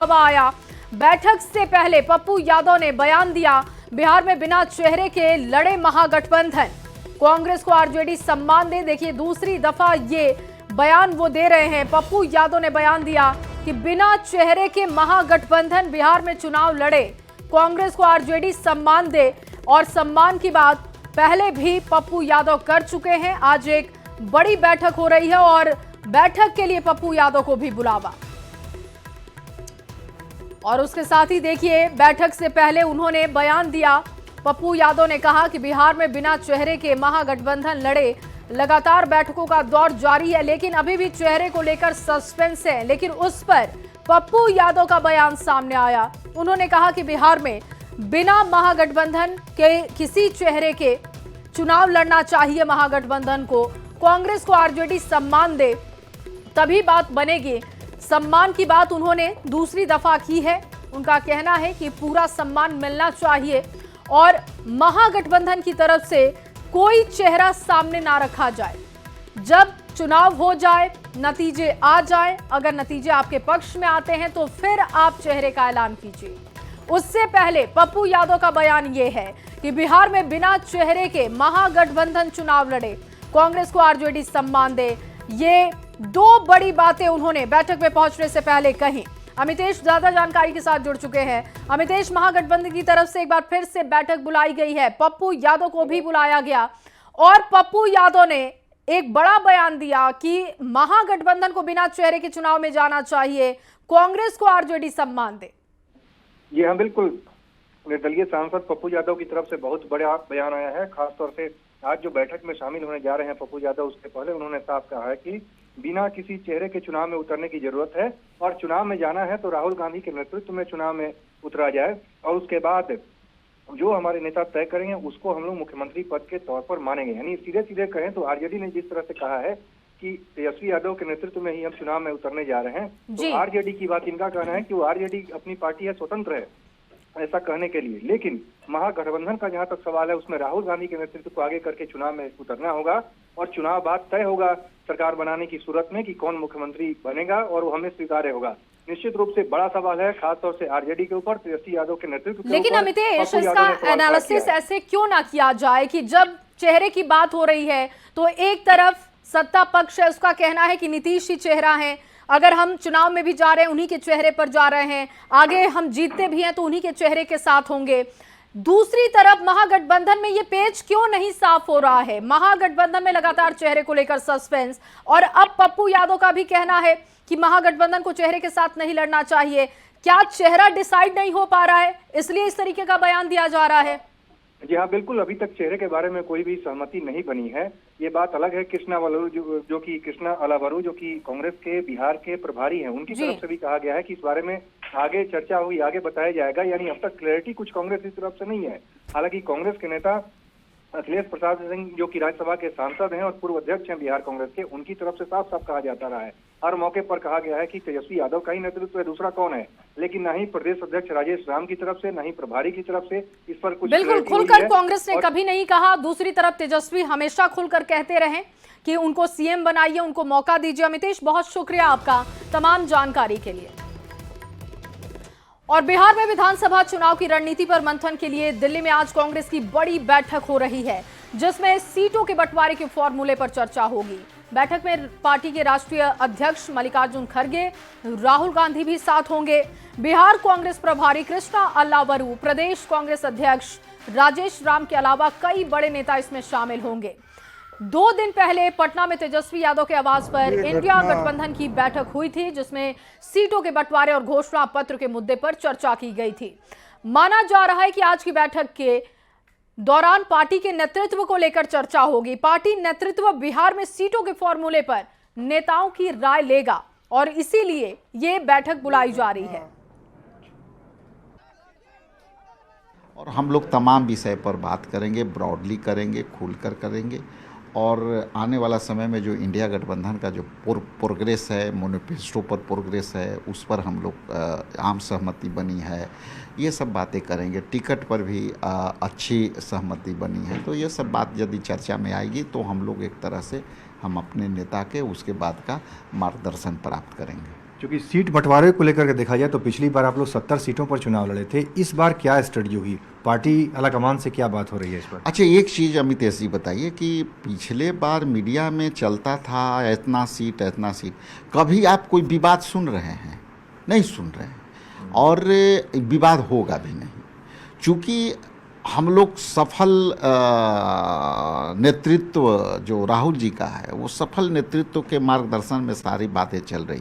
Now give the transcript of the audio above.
अब आया। बैठक से पहले पप्पू यादव ने बयान दिया, बिहार में बिना चेहरे के लड़े महागठबंधन, कांग्रेस को आरजेडी सम्मान दे। देखिए दूसरी दफा ये बयान वो दे रहे हैं। पप्पू यादव ने बयान दिया कि बिना चेहरे के महागठबंधन बिहार में चुनाव लड़े, कांग्रेस को आरजेडी सम्मान दे। और सम्मान की बात पहले भी पप्पू यादव कर चुके हैं। आज एक बड़ी बैठक हो रही है और बैठक के लिए पप्पू यादव को भी बुलावा। और उसके साथ ही देखिए बैठक से पहले उन्होंने बयान दिया। पप्पू यादव ने कहा कि बिहार में बिना चेहरे के महागठबंधन लड़े, लगातार बैठकों का दौर जारी है, लेकिन अभी भी चेहरे को लेकर सस्पेंस है। लेकिन उस पर पप्पू यादव का बयान सामने आया। उन्होंने कहा कि बिहार में बिना महागठबंधन के किसी चेहरे के चुनाव लड़ना चाहिए महागठबंधन को, कांग्रेस को आरजेडी सम्मान दे तभी बात बनेगी। सम्मान की बात उन्होंने दूसरी दफा की है। उनका कहना है कि पूरा सम्मान मिलना चाहिए और महागठबंधन की तरफ से कोई चेहरा सामने ना रखा जाए। जब चुनाव हो जाए, नतीजे आ जाए, अगर नतीजे आपके पक्ष में आते हैं तो फिर आप चेहरे का ऐलान कीजिए। उससे पहले पप्पू यादव का बयान यह है कि बिहार में बिना चेहरे के महागठबंधन चुनाव लड़े, कांग्रेस को आरजेडी सम्मान दे। ये दो बड़ी बातें उन्होंने बैठक में पहुंचने से पहले कही। अमितेश ज्यादा जानकारी के साथ जुड़ चुके हैं। अमितेश, महागठबंधन की तरफ से एक बार फिर से बैठक बुलाई गई है, पप्पू यादव को भी बुलाया गया और पप्पू यादव ने एक बड़ा बयान दिया कि महागठबंधन को बिना चेहरे के चुनाव में जाना चाहिए, कांग्रेस को आरजेडी सम्मान दे। जी हाँ, बिल्कुल। निर्दलीय सांसद पप्पू यादव की तरफ से बहुत बड़ा बयान आया है। खासतौर से आज जो बैठक में शामिल होने जा रहे हैं पप्पू यादव, उससे पहले उन्होंने साफ कहा है कि बिना किसी चेहरे के चुनाव में उतरने की जरूरत है और चुनाव में जाना है तो राहुल गांधी के नेतृत्व में चुनाव में उतरा जाए और उसके बाद जो हमारे नेता तय करेंगे उसको हम लोग मुख्यमंत्री पद के तौर पर मानेंगे। यानी सीधे सीधे कहें तो आरजेडी ने जिस तरह से कहा है कि तेजस्वी यादव के नेतृत्व में ही हम चुनाव में उतरने जा रहे हैं, तो आरजेडी की बात इनका कहना है कि वो आरजेडी अपनी पार्टी है, स्वतंत्र है ऐसा कहने के लिए। लेकिन महागठबंधन का जहां तक सवाल है उसमें राहुल गांधी के नेतृत्व को आगे करके चुनाव में उतरना होगा और चुनाव बाद तय होगा सरकार बनाने की सूरत में कि कौन मुख्यमंत्री बनेगा और वो हमें स्वीकार्य होगा। निश्चित रूप से बड़ा सवाल है खासतौर से आरजेडी के ऊपर, तेजस्वी यादव के नेतृत्व के। लेकिन अमितेश, इसका एनालिसिस ऐसे क्यों ना किया जाए कि जब चेहरे की बात हो रही है तो एक तरफ सत्ता पक्ष है, उसका कहना है कि नीतीश ही चेहरा है, अगर हम चुनाव में भी जा रहे हैं उन्हीं के चेहरे पर जा रहे हैं, आगे हम जीतते भी हैं तो उन्हीं के चेहरे के साथ होंगे। दूसरी तरफ महागठबंधन में ये पेच क्यों नहीं साफ हो रहा है? महागठबंधन में लगातार चेहरे को लेकर सस्पेंस और अब पप्पू यादव का भी कहना है कि महागठबंधन को चेहरे के साथ नहीं लड़ना चाहिए। क्या चेहरा डिसाइड नहीं हो पा रहा है, इसलिए इस तरीके का बयान दिया जा रहा है? जी हाँ, बिल्कुल। अभी तक चेहरे के बारे में कोई भी सहमति नहीं बनी है। ये बात अलग है कृष्णा अलावरू जो कि कांग्रेस के बिहार के प्रभारी हैं, उनकी तरफ से भी कहा गया है कि इस बारे में आगे चर्चा हुई, आगे बताया जाएगा। यानी अब तक क्लैरिटी कुछ कांग्रेस की तरफ से नहीं है। हालांकि कांग्रेस के नेता अखिलेश प्रसाद सिंह जो कि राज्यसभा के सांसद हैं और पूर्व अध्यक्ष हैं बिहार कांग्रेस के, उनकी तरफ से साफ साफ कहा जाता रहा है, हर मौके पर कहा गया है कि तेजस्वी यादव का ही नेतृत्व है, दूसरा कौन है। लेकिन न ही प्रदेश अध्यक्ष राजेश राम की तरफ से, न ही प्रभारी की तरफ से इस पर कुछ बिल्कुल खुलकर कांग्रेस ने कभी नहीं कहा। दूसरी तरफ तेजस्वी हमेशा खुलकर कहते रहे कि उनको सीएम बनाइए, उनको मौका दीजिए। अमितेश, बहुत शुक्रिया आपका तमाम जानकारी के लिए। और बिहार में विधानसभा चुनाव की रणनीति पर मंथन के लिए दिल्ली में आज कांग्रेस की बड़ी बैठक हो रही है, जिसमें सीटों के बंटवारे के फॉर्मूले पर चर्चा होगी। बैठक में पार्टी के राष्ट्रीय अध्यक्ष मल्लिकार्जुन खड़गे, राहुल गांधी भी साथ होंगे। बिहार कांग्रेस प्रभारी कृष्णा अलावरू, प्रदेश कांग्रेस अध्यक्ष राजेश राम के अलावा कई बड़े नेता इसमें शामिल होंगे। 2 दिन पहले पटना में तेजस्वी यादव के आवास पर इंडिया गठबंधन की बैठक हुई थी, जिसमें सीटों के बंटवारे और घोषणा पत्र के मुद्दे पर चर्चा की गई थी। माना जा रहा है कि आज की बैठक के दौरान पार्टी के नेतृत्व को लेकर चर्चा होगी। पार्टी नेतृत्व बिहार में सीटों के फॉर्मूले पर नेताओं की राय लेगा और इसीलिए ये बैठक बुलाई जा रही है। और हम लोग तमाम विषय पर बात करेंगे, ब्रॉडली करेंगे, खुलकर करेंगे और आने वाला समय में जो इंडिया गठबंधन का जो प्रोग्रेस है, मैनिफेस्टो पर प्रोग्रेस है, उस पर हम लोग आम सहमति बनी है, ये सब बातें करेंगे। टिकट पर भी अच्छी सहमति बनी है। तो ये सब बात यदि चर्चा में आएगी तो हम लोग एक तरह से हम अपने नेता के उसके बाद का मार्गदर्शन प्राप्त करेंगे। क्योंकि सीट बंटवारे को लेकर के देखा जाए तो पिछली बार आप लोग 70 सीटों पर चुनाव लड़े थे, इस बार क्या स्ट्रेटजी होगी, पार्टी आलाकमान से क्या बात हो रही है इस पर? अच्छा, एक चीज़ अमित ऐसी बताइए कि पिछले बार मीडिया में चलता था इतना सीट, कभी आप कोई विवाद सुन रहे हैं? नहीं सुन रहे हैं, और विवाद होगा भी नहीं, चूँकि हम लोग सफल नेतृत्व जो राहुल जी का है, वो सफल नेतृत्व के मार्गदर्शन में सारी बातें चल रही।